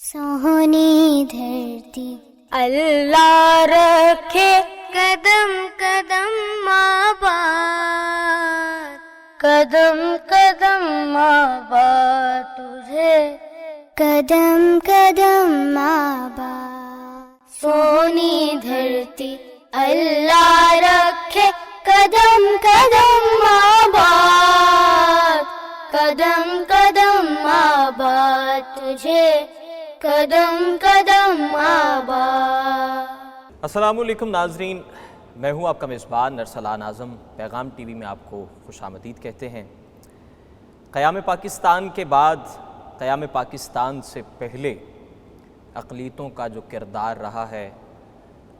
سونی دھرتی اللہ رکھے قدم قدم آباد، قدم قدم آباد تجھے، قدم قدم آباد. سونی دھرتی اللہ رکھے قدم قدم آباد، قدم قدم آباد تجھے، قدم قدم آباد. السلام علیکم ناظرین، میں ہوں آپ کا میزبان ارسلان اعظم. پیغام ٹی وی میں آپ کو خوش آمدید کہتے ہیں. قیام پاکستان کے بعد، قیام پاکستان سے پہلے اقلیتوں کا جو کردار رہا ہے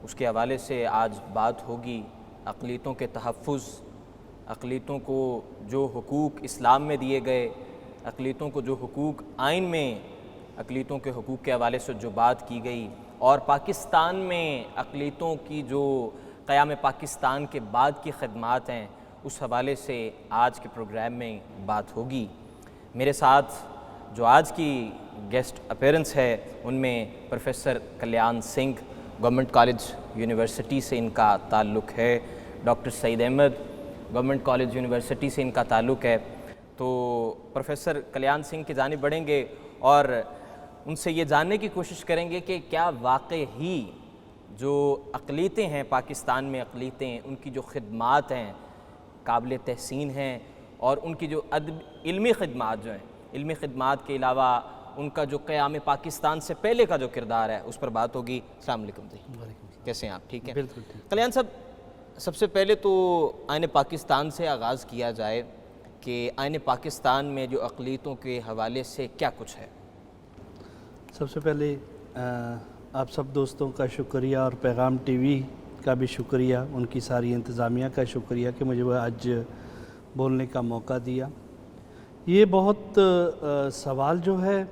اس کے حوالے سے آج بات ہوگی. اقلیتوں کے تحفظ، اقلیتوں کو جو حقوق اسلام میں دیے گئے، اقلیتوں کو جو حقوق آئین میں اقلیتوں کے حقوق کے حوالے سے جو بات کی گئی، اور پاکستان میں اقلیتوں کی جو قیام پاکستان کے بعد کی خدمات ہیں، اس حوالے سے آج کے پروگرام میں بات ہوگی. میرے ساتھ جو آج کی گیسٹ اپیرنس ہے ان میں پروفیسر کلیان سنگھ، گورنمنٹ کالج یونیورسٹی سے ان کا تعلق ہے. ڈاکٹر سعید احمد، گورنمنٹ کالج یونیورسٹی سے ان کا تعلق ہے. تو پروفیسر کلیان سنگھ کی جانب بڑھیں گے اور ان سے یہ جاننے کی کوشش کریں گے کہ کیا واقع ہی جو اقلیتیں ہیں پاکستان میں، اقلیتیں، ان کی جو خدمات ہیں قابل تحسین ہیں، اور ان کی جو علمی خدمات جو ہیں، علمی خدمات کے علاوہ ان کا جو قیام پاکستان سے پہلے کا جو کردار ہے اس پر بات ہوگی. السلام علیکم جی. کیسے ہیں آپ؟ ٹھیک ہیں؟ بالکل ٹھیک. کلیان صاحب، سب سے پہلے تو آئین پاکستان سے آغاز کیا جائے کہ آئین پاکستان میں جو اقلیتوں کے حوالے سے کیا کچھ ہے؟ سب سے پہلے آپ سب دوستوں کا شکریہ، اور پیغام ٹی وی کا بھی شکریہ، ان کی ساری انتظامیہ کا شکریہ کہ مجھے آج بولنے کا موقع دیا. یہ بہت سوال جو ہے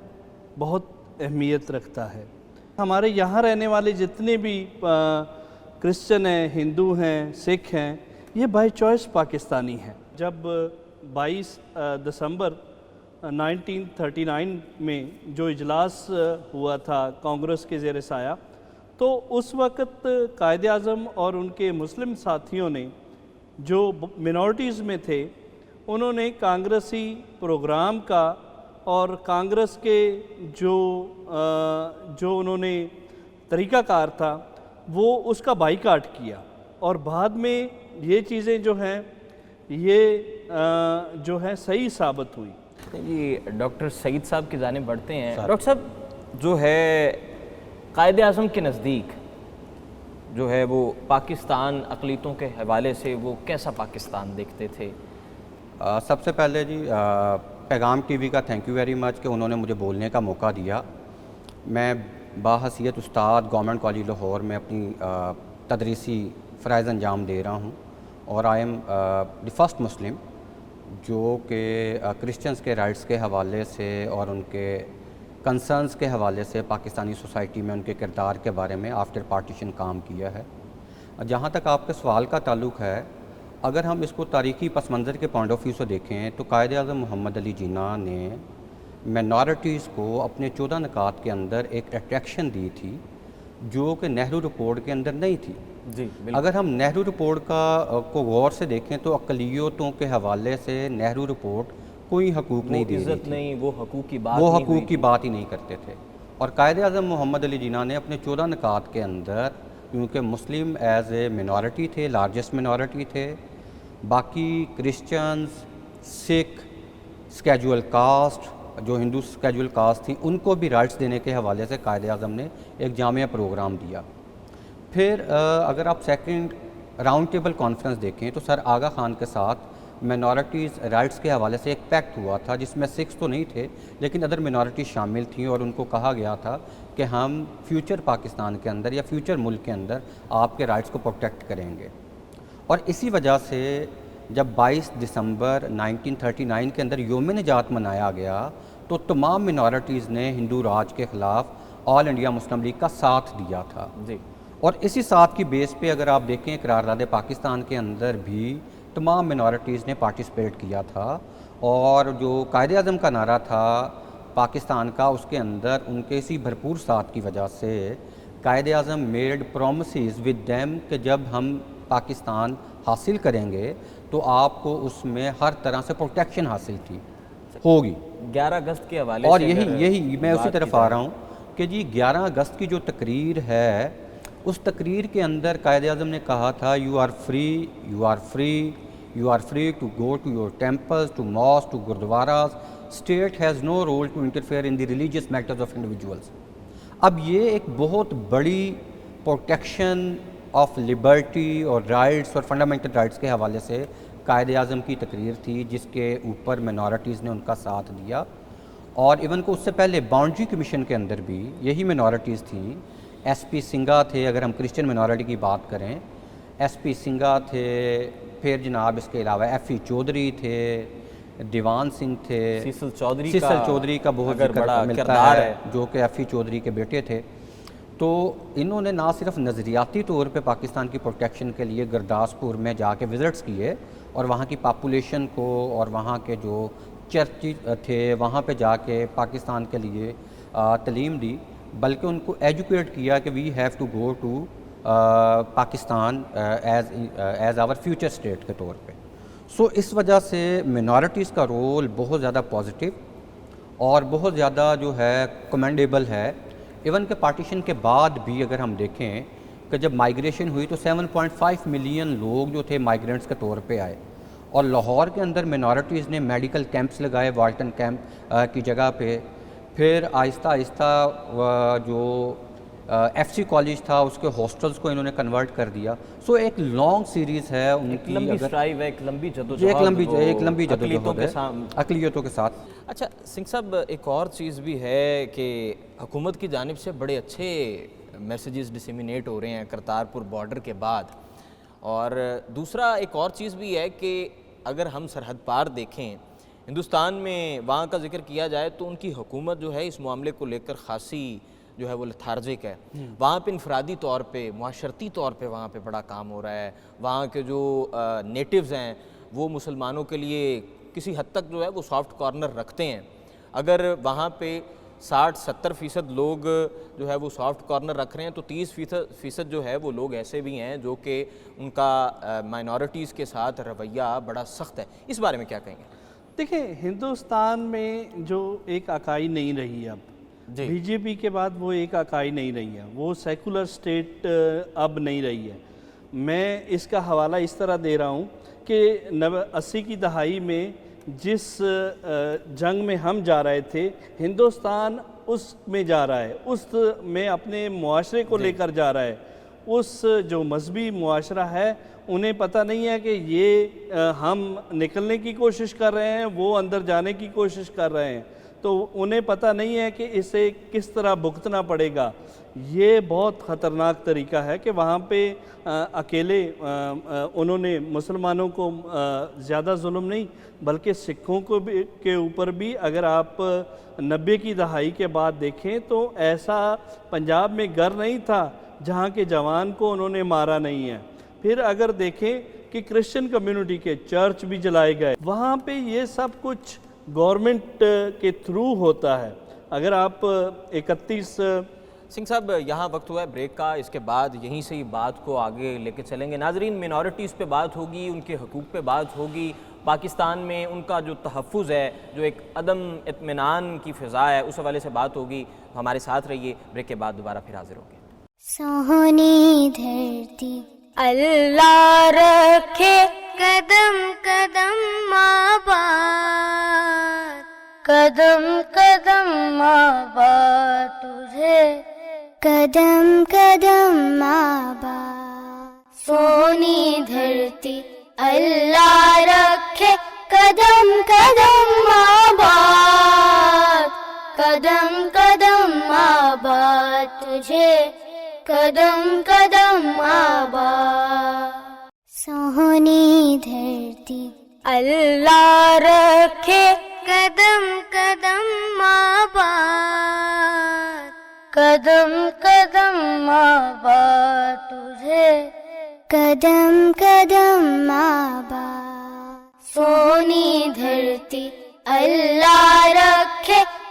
بہت اہمیت رکھتا ہے. ہمارے یہاں رہنے والے جتنے بھی کرسچن ہیں، ہندو ہیں، سکھ ہیں، یہ بائی چوائس پاکستانی ہیں. جب 22 دسمبر 1939 میں جو اجلاس ہوا تھا کانگریس کے زیر سایہ، تو اس وقت قائد اعظم اور ان کے مسلم ساتھیوں نے جو منورٹیز میں تھے، انہوں نے کانگریسی پروگرام کا اور کانگریس کے جو انہوں نے طریقہ کار تھا وہ اس کا بائیکاٹ کیا. اور بعد میں یہ چیزیں جو ہیں یہ جو ہے صحیح ثابت ہوئی. جی، ڈاکٹر سعید صاحب کی جانب بڑھتے ہیں. ڈاکٹر صاحب، جو ہے قائد اعظم کے نزدیک جو ہے وہ پاکستان اقلیتوں کے حوالے سے وہ کیسا پاکستان دیکھتے تھے؟ سب سے پہلے جی پیغام ٹی وی کا تھینک یو ویری مچ کہ انہوں نے مجھے بولنے کا موقع دیا. میں باحیثیت استاد گورنمنٹ کالج لاہور میں اپنی تدریسی فرائض انجام دے رہا ہوں، اور آئی ایم دی فرسٹ مسلم جو کہ کرسچنز کے رائٹس کے حوالے سے اور ان کے کنسرنز کے حوالے سے پاکستانی سوسائٹی میں ان کے کردار کے بارے میں آفٹر پارٹیشن کام کیا ہے. جہاں تک آپ کے سوال کا تعلق ہے، اگر ہم اس کو تاریخی پس منظر کے پوائنٹ آف ویو سے دیکھیں تو قائد اعظم محمد علی جناح نے مائنارٹیز کو اپنے 14 نکات کے اندر ایک اٹریکشن دی تھی جو کہ نہرو رپورٹ کے اندر نہیں تھی. جی، اگر ہم نہرو رپورٹ کو غور سے دیکھیں تو اقلیتوں کے حوالے سے نہرو رپورٹ کوئی حقوق نہیں دی رہی تھی، نہیں، وہ حقوق کی بات ہی نہیں کرتے تھے. اور قائد اعظم محمد علی جناح نے اپنے 14 نکات کے اندر، کیونکہ مسلم ایز اے مینارٹی تھے، لارجسٹ مینارٹی تھے، باقی کرسچنز، سکھ، اسکیجول کاسٹ، جو ہندو اسکیجول کاسٹ تھیں، ان کو بھی رائٹس دینے کے حوالے سے قائد اعظم نے ایک جامع پروگرام دیا. پھر اگر آپ سیکنڈ راؤنڈ ٹیبل کانفرنس دیکھیں تو سر آغا خان کے ساتھ مینارٹیز رائٹس کے حوالے سے ایک پیکٹ ہوا تھا جس میں سکھس تو نہیں تھے لیکن ادر مینارٹیز شامل تھیں، اور ان کو کہا گیا تھا کہ ہم فیوچر پاکستان کے اندر یا فیوچر ملک کے اندر آپ کے رائٹس کو پروٹیکٹ کریں گے. اور اسی وجہ سے جب 22 دسمبر 1939 کے اندر یوم نجات منایا گیا تو تمام مینارٹیز نے ہندو راج کے خلاف آل انڈیا مسلم لیگ کا ساتھ دیا تھا. جی، اور اسی ساتھ کی بیس پہ اگر آپ دیکھیں قرارداد پاکستان کے اندر بھی تمام مینارٹیز نے پارٹیسپیٹ کیا تھا، اور جو قائد اعظم کا نعرہ تھا پاکستان کا، اس کے اندر ان کے اسی بھرپور ساتھ کی وجہ سے Quaid Azam made promises with them کہ جب ہم پاکستان حاصل کریں گے تو آپ کو اس میں ہر طرح سے پروٹیکشن حاصل تھی ہوگی. 11 اگست کے حوالے اور سے یہی میں اسی طرف آ رہا ہوں کہ جی 11 اگست کی جو تقریر ہے، اس تقریر کے اندر قائد اعظم نے کہا تھا you are free to go to your temples, to mosques, to gurdwaras. State has no role to interfere in the religious matters of individuals. اب یہ ایک بہت بڑی پروٹیکشن آف لبرٹی اور رائٹس اور فنڈامنٹل رائٹس کے حوالے سے قائد اعظم کی تقریر تھی، جس کے اوپر مینارٹیز نے ان کا ساتھ دیا. اور ایون کو اس سے پہلے باؤنڈری کمیشن کے اندر بھی یہی مینارٹیز تھیں. ایس پی سنگھا تھے، اگر ہم کرسچن مینارٹی کی بات کریں، ایس پی سنگھا تھے، پھر جناب اس کے علاوہ ایف ای چودھری تھے، دیوان سنگھ تھے، سیسل چودھری کا بہت بڑا ملتا ہے، جو کہ ایف ای چودھری کے بیٹے تھے. تو انہوں نے نہ صرف نظریاتی طور پہ پاکستان کی پروٹیکشن کے لیے گرداسپور میں جا کے وزٹس کیے اور وہاں کی پاپولیشن کو اور وہاں کے جو چرچ تھے وہاں پہ جا کے پاکستان کے لیے تعلیم دی، بلکہ ان کو ایجوکیٹ کیا کہ we have to go to Pakistan as our future state کے طور پہ. سو اس وجہ سے مینارٹیز کا رول بہت زیادہ پازیٹیو اور بہت زیادہ جو ہے کمینڈیبل ہے. ایون کہ پارٹیشن کے بعد بھی اگر ہم دیکھیں کہ جب مائیگریشن ہوئی تو 7.5 ملین لوگ جو تھے مائیگرینٹس کے طور پہ آئے، اور لاہور کے اندر مینارٹیز نے میڈیکل کیمپس لگائے والٹن کیمپ کی جگہ پہ. پھر آہستہ آہستہ جو ایف سی کالج تھا اس کے ہاسٹلس کو انہوں نے کنورٹ کر دیا. سو ایک لانگ سیریز ہے ان کی، ایک لمبی جدوجہد اقلیتوں کے ساتھ. اچھا سنگھ صاحب، ایک اور چیز بھی ہے کہ حکومت کی جانب سے بڑے اچھے میسیجز ڈسیمینیٹ ہو رہے ہیں کرتارپور بارڈر کے بعد، اور دوسرا ایک اور چیز بھی ہے کہ اگر ہم سرحد پار دیکھیں ہندوستان میں، وہاں کا ذکر کیا جائے تو ان کی حکومت جو ہے اس معاملے کو لے کر خاصی جو ہے وہ لتھارجک ہے. وہاں پہ انفرادی طور پہ، معاشرتی طور پہ وہاں پہ بڑا کام ہو رہا ہے. وہاں کے جو نیٹیوز ہیں وہ مسلمانوں کے لیے کسی حد تک جو ہے وہ سافٹ کارنر رکھتے ہیں. اگر وہاں پہ 60-70% لوگ جو ہے وہ سافٹ کارنر رکھ رہے ہیں تو 30% جو ہے وہ لوگ ایسے بھی ہیں جو کہ ان کا مائنورٹیز کے ساتھ رویہ بڑا سخت ہے. اس بارے میں کیا کہیں گے؟ دیکھیں، ہندوستان میں جو ایک اکائی نہیں رہی، اب بی جے پی کے بعد وہ ایک اکائی نہیں رہی ہے، وہ سیکولر سٹیٹ اب نہیں رہی ہے. میں اس کا حوالہ اس طرح دے رہا ہوں کہ 80 کی دہائی میں جس جنگ میں ہم جا رہے تھے، ہندوستان اس میں جا رہا ہے، اس میں اپنے معاشرے کو لے کر جا رہا ہے. اس جو مذہبی معاشرہ ہے انہیں پتہ نہیں ہے کہ یہ ہم نکلنے کی کوشش کر رہے ہیں، وہ اندر جانے کی کوشش کر رہے ہیں، تو انہیں پتہ نہیں ہے کہ اسے کس طرح بھگتنا پڑے گا. یہ بہت خطرناک طریقہ ہے کہ وہاں پہ اکیلے انہوں نے مسلمانوں کو زیادہ ظلم نہیں بلکہ سکھوں کو بھی کے اوپر بھی، اگر آپ 90 کی دہائی کے بعد دیکھیں تو ایسا پنجاب میں گھر نہیں تھا جہاں کے جوان کو انہوں نے مارا نہیں ہے. پھر اگر دیکھیں کہ کرسچن کمیونٹی کے چرچ بھی جلائے گئے، وہاں پہ یہ سب کچھ گورنمنٹ کے تھرو ہوتا ہے. اگر آپ 31 سنگھ صاحب، یہاں وقت ہوا ہے بریک کا، اس کے بعد یہیں سے ہی بات کو آگے لے کے چلیں گے. ناظرین، مینورٹیز پہ بات ہوگی، ان کے حقوق پہ بات ہوگی، پاکستان میں ان کا جو تحفظ ہے، جو ایک عدم اطمینان کی فضا ہے، اس حوالے سے بات ہوگی. ہمارے ساتھ رہیے، بریک کے بعد دوبارہ پھر حاضر ہوں گے. سونی دھرتی اللہ رکھے قدم قدم آباد، قدم قدم آباد تجھے، قدم قدم آباد. سونی دھرتی اللہ رکھے قدم قدم آباد، قدم قدم آباد تجھے، قدم قدم آباد. سونی دھرتی اللہ رکھے قدم قدم آباد، قدم قدم آباد تجھے، قدم قدم آباد. سونی دھرتی اللہ رکھے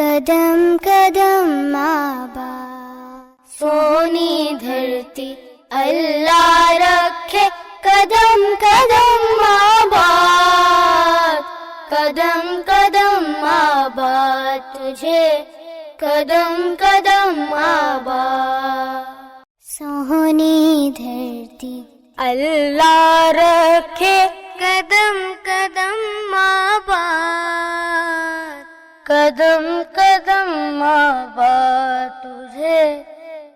قدم قدم آباد. سونی دھرتی اللہ رکھے قدم قدم آباد. قدم قدم آباد تجھے قدم قدم آباد. سونی دھرتی اللہ رکھے قدم قدم آباد. قدم قدم آباد تجھے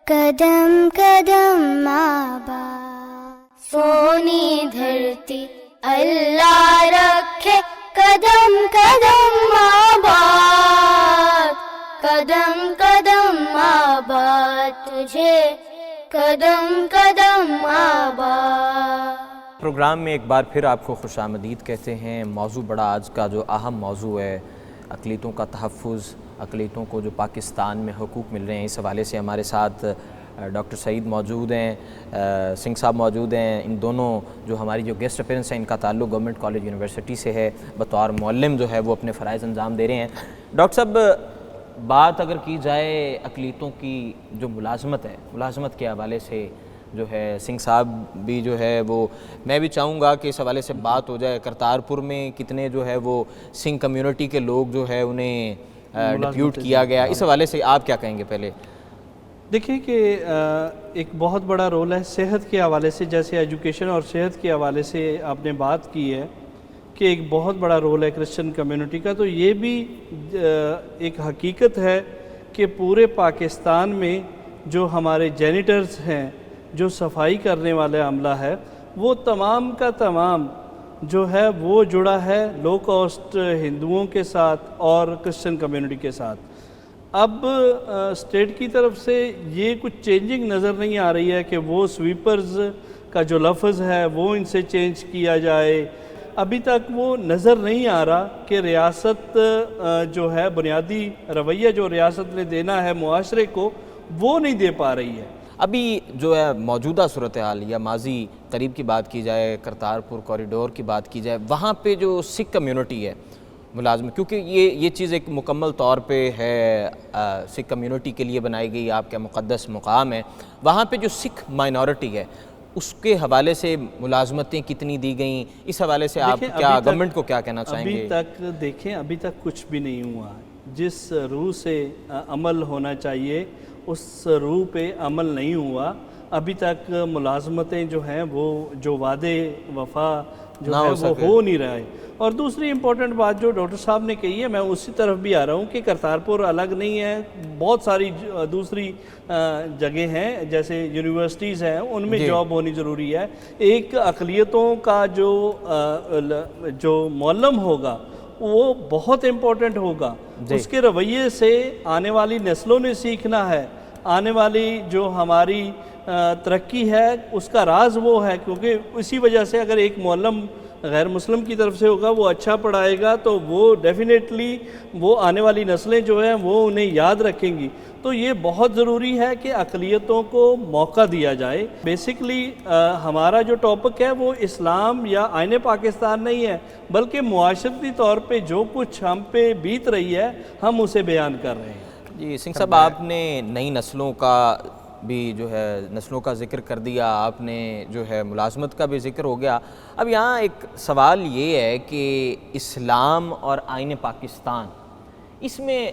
قدم قدم آباد. سونی دھرتی اللہ رکھے قدم قدم آباد. قدم قدم آباد تجھے قدم قدم آباد. پروگرام میں ایک بار پھر آپ کو خوش آمدید کہتے ہیں. موضوع بڑا آج کا جو اہم موضوع ہے اقلیتوں کا تحفظ، اقلیتوں کو جو پاکستان میں حقوق مل رہے ہیں، اس حوالے سے ہمارے ساتھ ڈاکٹر سعید موجود ہیں، سنگھ صاحب موجود ہیں. ان دونوں جو ہماری جو گیسٹ اپیرنس ہیں ان کا تعلق گورنمنٹ کالج یونیورسٹی سے ہے. بطور معلم جو ہے وہ اپنے فرائض انجام دے رہے ہیں. ڈاکٹر صاحب، بات اگر کی جائے اقلیتوں کی جو ملازمت ہے، ملازمت کے حوالے سے جو ہے سنگھ صاحب بھی جو ہے وہ، میں بھی چاہوں گا کہ اس حوالے سے بات ہو جائے. کرتارپور میں کتنے جو ہے وہ سنگھ کمیونٹی کے لوگ جو ہے انہیں ڈپیوٹ کیا گیا، اس حوالے سے آپ کیا کہیں گے؟ پہلے دیکھیں کہ ایک بہت بڑا رول ہے صحت کے حوالے سے، جیسے ایجوکیشن اور صحت کے حوالے سے آپ نے بات کی ہے کہ ایک بہت بڑا رول ہے کرسچن کمیونٹی کا. تو یہ بھی ایک حقیقت ہے کہ پورے پاکستان میں جو ہمارے جینیٹرز ہیں، جو صفائی کرنے والے عملہ ہے، وہ تمام کا تمام جو ہے وہ جڑا ہے لو کاسٹ ہندوؤں کے ساتھ اور کرسچن کمیونٹی کے ساتھ. اب اسٹیٹ کی طرف سے یہ کچھ چینجنگ نظر نہیں آ رہی ہے کہ وہ سویپرز کا جو لفظ ہے وہ ان سے چینج کیا جائے. ابھی تک وہ نظر نہیں آ رہا کہ ریاست جو ہے بنیادی رویہ جو ریاست نے دینا ہے معاشرے کو وہ نہیں دے پا رہی ہے. ابھی جو ہے موجودہ صورتحال یا ماضی قریب کی بات کی جائے، کرتارپور کوریڈور کی بات کی جائے، وہاں پہ جو سکھ کمیونٹی ہے ملازم، کیونکہ یہ چیز ایک مکمل طور پہ ہے سکھ کمیونٹی کے لیے بنائی گئی، آپ کا مقدس مقام ہے، وہاں پہ جو سکھ مائنورٹی ہے اس کے حوالے سے ملازمتیں کتنی دی گئیں، اس حوالے سے آپ کیا گورنمنٹ کو کیا کہنا چاہیں گے؟ ابھی تک دیکھیں، ابھی تک کچھ بھی نہیں ہوا. جس روح سے عمل ہونا چاہیے اس روح پہ عمل نہیں ہوا. ابھی تک ملازمتیں جو ہیں وہ جو وعدے وفا جو ہے وہ ہو نہیں رہا ہے. اور دوسری امپورٹنٹ بات جو ڈاکٹر صاحب نے کہی ہے، میں اسی طرف بھی آ رہا ہوں کہ کرتارپور الگ نہیں ہے، بہت ساری دوسری جگہ ہیں جیسے یونیورسٹیز ہیں، ان میں جاب ہونی ضروری ہے. ایک اقلیتوں کا جو معلم ہوگا وہ بہت امپورٹنٹ ہوگا. اس کے رویے سے آنے والی نسلوں نے سیکھنا ہے. آنے والی جو ہماری ترقی ہے اس کا راز وہ ہے، کیونکہ اسی وجہ سے اگر ایک معلم غیر مسلم کی طرف سے ہوگا، وہ اچھا پڑھائے گا تو وہ ڈیفینیٹلی وہ آنے والی نسلیں جو ہیں وہ انہیں یاد رکھیں گی. تو یہ بہت ضروری ہے کہ اقلیتوں کو موقع دیا جائے. بیسکلی ہمارا جو ٹاپک ہے وہ اسلام یا آئین پاکستان نہیں ہے، بلکہ معاشرتی طور پہ جو کچھ ہم پہ بیت رہی ہے ہم اسے بیان کر رہے ہیں. جی سنگھ صاحب، آپ نے نئی نسلوں کا بھی جو ہے نسلوں کا ذکر کر دیا، آپ نے جو ہے ملازمت کا بھی ذکر ہو گیا. اب یہاں ایک سوال یہ ہے کہ اسلام اور آئین پاکستان، اس میں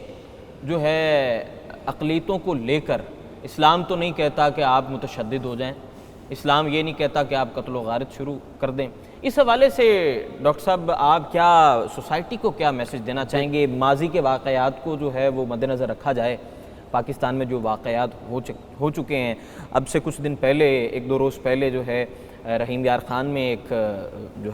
جو ہے اقلیتوں کو لے کر، اسلام تو نہیں کہتا کہ آپ متشدد ہو جائیں، اسلام یہ نہیں کہتا کہ آپ قتل و غارت شروع کر دیں. اس حوالے سے ڈاکٹر صاحب آپ کیا سوسائٹی کو کیا میسج دینا چاہیں گے؟ ماضی کے واقعات کو جو ہے وہ مد نظر رکھا جائے. پاکستان میں جو واقعات ہو چکے ہیں، اب سے کچھ دن پہلے، ایک دو روز پہلے جو ہے رحیم یار خان میں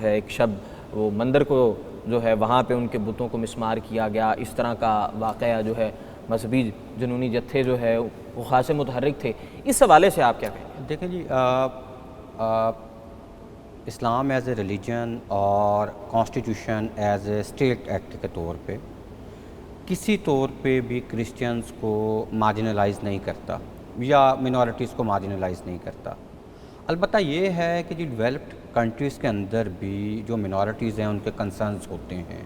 ایک شب وہ مندر کو جو ہے وہاں پہ ان کے بتوں کو مسمار کیا گیا. اس طرح کا واقعہ جو ہے مذہبی جنونی جتھے جو ہے وہ خاصے متحرک تھے. اس حوالے سے آپ کیا کہیں گے؟ دیکھیں جی، اسلام ایز اے ریلیجن اور constitution as a state act کے طور پہ کسی طور پہ بھی کرسچنز کو مارجنلائز نہیں کرتا یا منورٹیز کو مارجنلائز نہیں کرتا. البتہ یہ ہے کہ جی ڈیولپڈ کنٹریز کے اندر بھی جو منورٹیز ہیں ان کے کنسرنز ہوتے ہیں.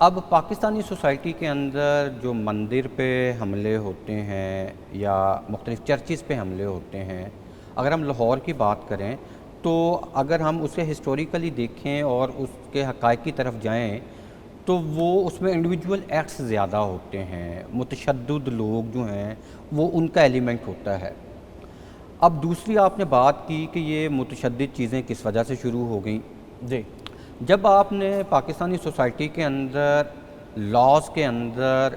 اب پاکستانی سوسائٹی کے اندر جو مندر پہ حملے ہوتے ہیں یا مختلف چرچز پہ حملے ہوتے ہیں، اگر ہم لاہور کی بات کریں تو اگر ہم اسے ہسٹوریکلی دیکھیں اور اس کے حقائق کی طرف جائیں تو وہ اس میں انڈیویجول ایکٹس زیادہ ہوتے ہیں، متشدد لوگ جو ہیں وہ ان کا ایلیمنٹ ہوتا ہے۔ اب دوسری آپ نے بات کی کہ یہ متشدد چیزیں کس وجہ سے شروع ہو گئیں۔ جی، جب آپ نے پاکستانی سوسائٹی کے اندر لاز کے اندر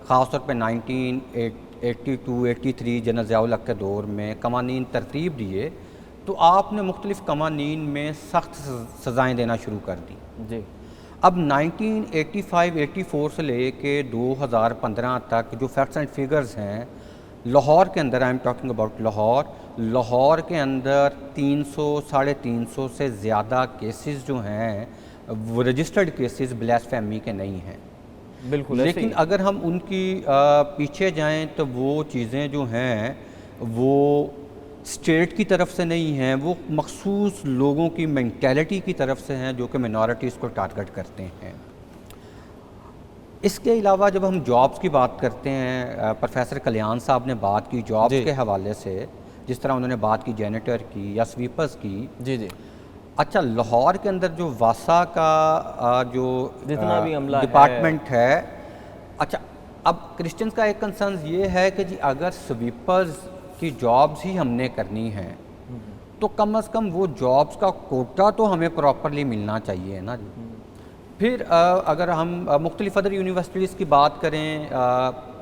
خاص طور پہ 1982-83 جنرل ضیاء الحق کے دور میں قوانین ترتیب دیے تو آپ نے مختلف قوانین میں سخت سزائیں دینا شروع کر دی۔ جی، اب 1985-84 سے لے کے 2015 تک جو فیکٹس اینڈ فگرز ہیں لاہور کے اندر، I am talking about Lahore کے اندر 300-350 سے زیادہ کیسز جو ہیں وہ رجسٹرڈ کیسز بلیسفیمی کے نہیں ہیں۔ بالکل ایسے لیکن ہی۔ اگر ہم ان کی پیچھے جائیں تو وہ چیزیں جو ہیں وہ اسٹیٹ کی طرف سے نہیں ہیں، وہ مخصوص لوگوں کی مینٹیلٹی کی طرف سے ہیں جو کہ منارٹیز کو ٹارگٹ کرتے ہیں۔ اس کے علاوہ جب ہم جابز کی بات کرتے ہیں، پروفیسر کلیان صاحب نے بات کی جابز کے حوالے سے، جس طرح انہوں نے بات کی جینیٹر کی یا سویپرز کی۔ جی جی، اچھا، لاہور کے اندر جو واسا کا جو جتنا بھی عملہ ڈپارٹمنٹ ہے، اچھا اب کرسچنز کا ایک کنسرن یہ ہے کہ جی اگر سویپرز کی جابز ہی ہم نے کرنی ہیں تو کم از کم وہ جابز کا کوٹا تو ہمیں پراپرلی ملنا چاہیے نا جی۔ پھر اگر ہم مختلف ادر یونیورسٹیز کی بات کریں،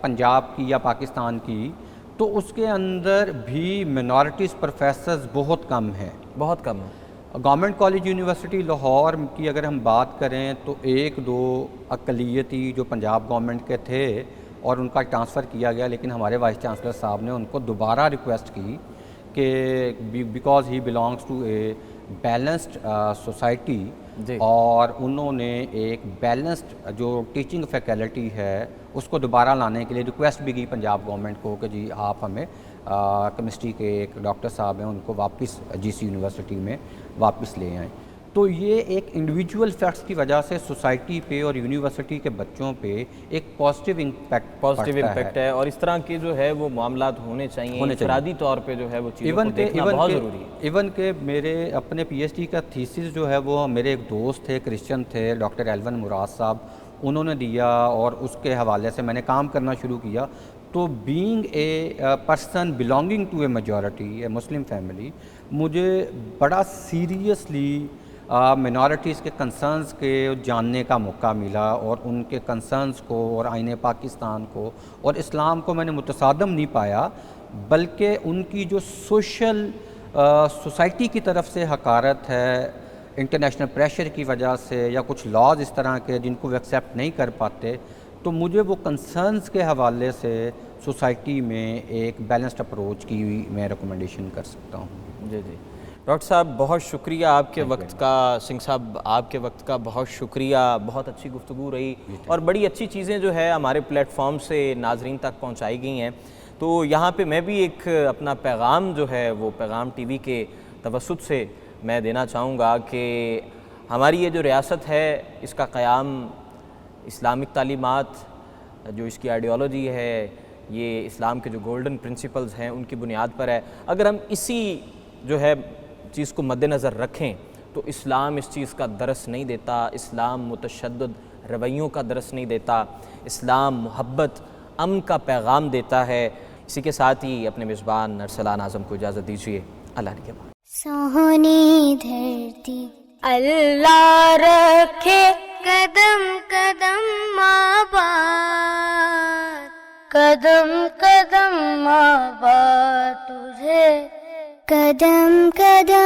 پنجاب کی یا پاکستان کی، تو اس کے اندر بھی منارٹیز پروفیسرز بہت کم ہیں، بہت کم ہے۔ گورنمنٹ کالج یونیورسٹی لاہور کی اگر ہم بات کریں تو 1-2 اقلیتی جو پنجاب گورنمنٹ کے تھے اور ان کا ٹرانسفر کیا گیا، لیکن ہمارے وائس چانسلر صاحب نے ان کو دوبارہ ریکویسٹ کی کہ because he belongs to a balanced society, اور انہوں نے ایک بیلنسڈ جو ٹیچنگ فیکلٹی ہے اس کو دوبارہ لانے کے لیے ریکویسٹ بھی کی پنجاب گورنمنٹ کو کہ جی آپ ہمیں کیمسٹری کے ایک ڈاکٹر صاحب ہیں ان کو واپس جی سی یونیورسٹی میں واپس لے آئیں۔ تو یہ ایک انڈیویجول فیکٹس کی وجہ سے سوسائٹی پہ اور یونیورسٹی کے بچوں پہ ایک پازیٹیو امپیکٹ ہے، اور اس طرح کے جو ہے وہ معاملات ہونے چاہیے، انفرادی طور پہ جو ہے وہ چیزوں کو دیکھنا بہت ضروری ہے۔ ایون کہ میرے اپنے پی ایچ ڈی کا تھیسس جو ہے وہ میرے ایک دوست تھے، کرسچن تھے، ڈاکٹر ایلون مراد صاحب، انہوں نے دیا اور اس کے حوالے سے میں نے کام کرنا شروع کیا۔ تو being a person belonging to a majority, a Muslim family, مجھے بڑا سیریسلی منارٹیز کے کنسرنز کے جاننے کا موقع ملا، اور ان کے کنسرنز کو اور آئین پاکستان کو اور اسلام کو میں نے متصادم نہیں پایا، بلکہ ان کی جو سوشل سوسائٹی کی طرف سے حقارت ہے انٹرنیشنل پریشر کی وجہ سے یا کچھ لاز اس طرح کے جن کو وہ ایکسیپٹ نہیں کر پاتے، تو مجھے وہ کنسرنز کے حوالے سے سوسائٹی میں ایک بیلنسڈ اپروچ کی میں ریکمنڈیشن کر سکتا ہوں۔ جی جی، ڈاکٹر صاحب بہت شکریہ آپ کے وقت کا، سنگھ صاحب آپ کے وقت کا بہت شکریہ، بہت اچھی گفتگو رہی اور بڑی اچھی چیزیں جو ہے ہمارے پلیٹ فارم سے ناظرین تک پہنچائی گئی ہیں۔ تو یہاں پہ میں بھی ایک اپنا پیغام جو ہے وہ پیغام ٹی وی کے توسط سے میں دینا چاہوں گا کہ ہماری یہ جو ریاست ہے اس کا قیام اسلامک تعلیمات، جو اس کی آئیڈیالوجی ہے، یہ اسلام کے جو گولڈن پرنسپلز ہیں ان کی بنیاد پر ہے۔ اگر ہم اسی جو ہے چیز کو مد نظر رکھیں تو اسلام اس چیز کا درس نہیں دیتا، اسلام متشدد رویوں کا درس نہیں دیتا، اسلام محبت، امن کا پیغام دیتا ہے۔ اسی کے ساتھ ہی اپنے میزبان ارسلان اعظم کو اجازت دیجیے، اللہ نگہبان۔ سہنی دھرتی اللہ رکھے قدم قدم آباد، قدم قدم آباد تجھے، قدم قدم